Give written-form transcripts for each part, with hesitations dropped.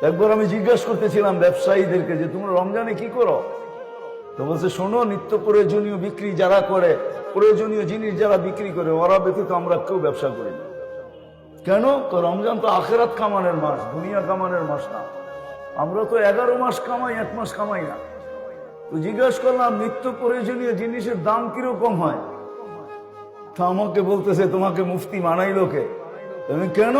একবার আমি জিজ্ঞাসা করতেছিলাম ব্যবসায়ীদেরকে যে তোমরা রমজানে কি করো, তো বলছে শোনো, নিত্য প্রয়োজনীয় বিক্রি যারা করে, প্রয়োজনীয় জিনিস যারা বিক্রি করে, ওরা ব্যতীত আমরা কেউ ব্যবসা করি না। কেন? রমজান তো আখেরাত কামানের মাস, দুনিয়া কামানের মাস না। আমরা তো 11 মাস কামাই, 1 মাস কামাই না। তো জিজ্ঞাসা করলাম নিত্য প্রয়োজনীয় জিনিসের দাম কিরকম হয়? তা আমাকে বলতেছে তোমাকে মুফতি মানাইলো কে? তুমি কেন?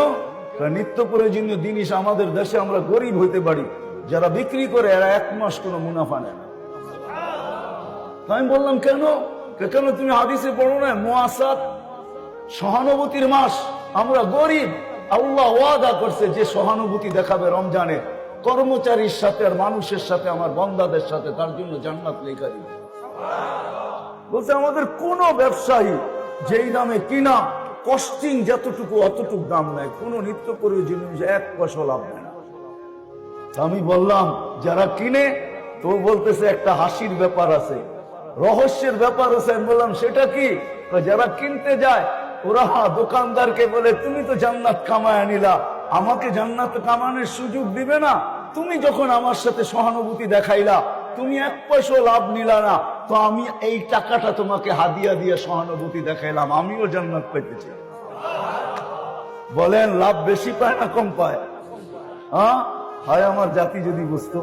নিত্য প্রয়োজনীয় জিনিস আমাদের দেশে আমরা গরিব হইতে পারি, যারা বিক্রি করে এরা 1 মাস কোনো মুনাফা নেয় না। আমি বললাম কেন? কেন তুমি হাদিসে পড়ো না মুআসাত, সহানুভূতির মাস, আমরা গরিব, আল্লাহ ওয়াদা করছে যে সহানুভূতি দেখাবে রমজানে কর্মচারীর সাথে আর মানুষের সাথে, আমার বান্দাদের সাথে, তার জন্য জান্নাত লেখা দিবে। বলছে আমাদের কোন ব্যবসায়ী যেই দামে কিনা কস্টিং যতটুকু অতটুকু দাম নেয়, কোন নিত্য প্রয়োজনীয় 1 পয়সা লাভ নেয় না। আমি বললাম যারা কিনে, তো বলতেছে একটা হাসির ব্যাপার আছে, রহস্যের ব্যাপার আছে। আমি বললাম সেটা কি? যারা কিনতে যায় ওরা দোকানদারকে বলে তুমি তো জান্নাত কামায় আনিলা, আমাকে জান্নাত কামানোর সুযোগ দিবে না? তুমি যখন আমার সাথে সহানুভূতি দেখাইলা, তুমি 1 পয়সা লাভ নিলা না, তো আমি এই টাকাটা তোমাকে হাদিয়া দিয়ে সহানুভূতি দেখাইলাম, আমিও জান্নাত পেতেছি। বলেন লাভ বেশি পায় না কম পায়? হয় আমার জাতি যদি বুঝতো,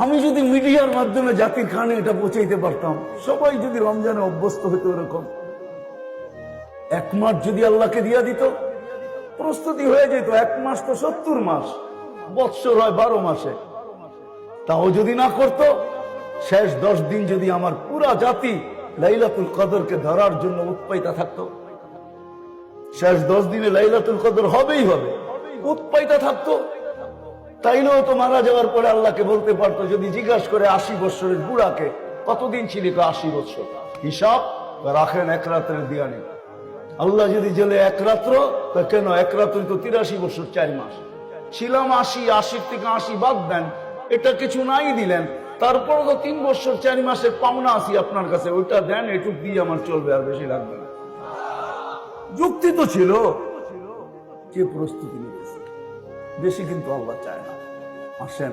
আমি যদি মিডিয়ার মাধ্যমে জাতির কানে এটা পৌঁছাইতে পারতাম, সবাই যদি রমজানে অভ্যস্ত হতো এরকম, 1 মাস যদি আল্লাহকে দিয়া দিত, প্রস্তুতি হয়ে যেত। 1 মাস তো 70 মাস, বৎসর হয় 12 মাসে। তাও যদি না করত, শেষ 10 দিন যদি আমার পুরা জাতি লাইলাতুল কদরকে ধরার জন্য উৎপাইতা থাকতো, শেষ 10 দিনে লাইলাতুল কদর হবেই হবে, উৎপাইতা থাকতো, তাইলেও তো মারা যাওয়ার পরে আল্লাহকে বলতে পারতো, যদি জিজ্ঞাসা করে 80 বছরের বুড়াকে কতদিন ছিলি, 80 বছর, হিসাব রাখেন 1 রাতের দিয়া নেই। আল্লাহ যদি জেলে 1 রাত্র, তা কেন 1 রাত্র তো 83 বছর 4 মাস ছিলাম। 80 থেকে 80 বাদ দেন, এটা কিছু নাই দিলেন, তারপর তো 3 বছর 4 মাসের পাওনা আসি আপনার কাছে, ওইটা দেন, এটুক দিয়ে আমার চলবে, আর বেশি লাগবে না। যুক্তি তো ছিল, কে প্রস্তুতি নিতেছে বেশি, কিন্তু আল্লাহ চায় না। আসেন